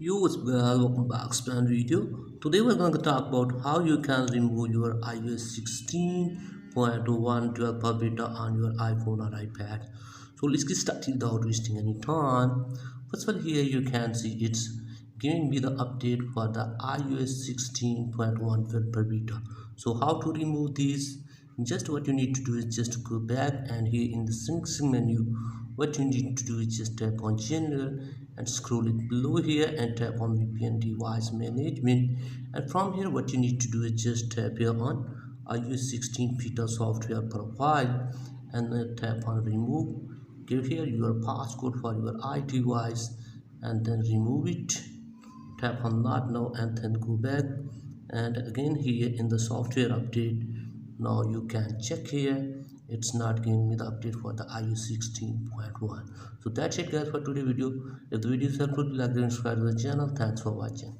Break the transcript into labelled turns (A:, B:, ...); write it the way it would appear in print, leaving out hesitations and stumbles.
A: Yo, what's up, guys? Welcome back to another video. Today we're going to talk about how you can remove your iOS 16.1 developer beta on your iPhone or iPad. So let's get started without wasting any time. First of all, here you can see it's giving me the update for the iOS 16.1 developer beta. So how to remove these? Just what you need to do is just go back, and here in the settings menu, what you need to do is just tap on general and scroll it below here and tap on VPN device management, and from here what you need to do is just tap here on iOS 16 beta software profile, and then tap on remove. Give here your passcode for your iDevice and then remove it. Tap on not now and then go back, and again here in the software update, now you can check here, it's not giving me the update for the iOS 16.1. So that's it guys for today's video. If the video is helpful, like and subscribe to the channel. Thanks for watching.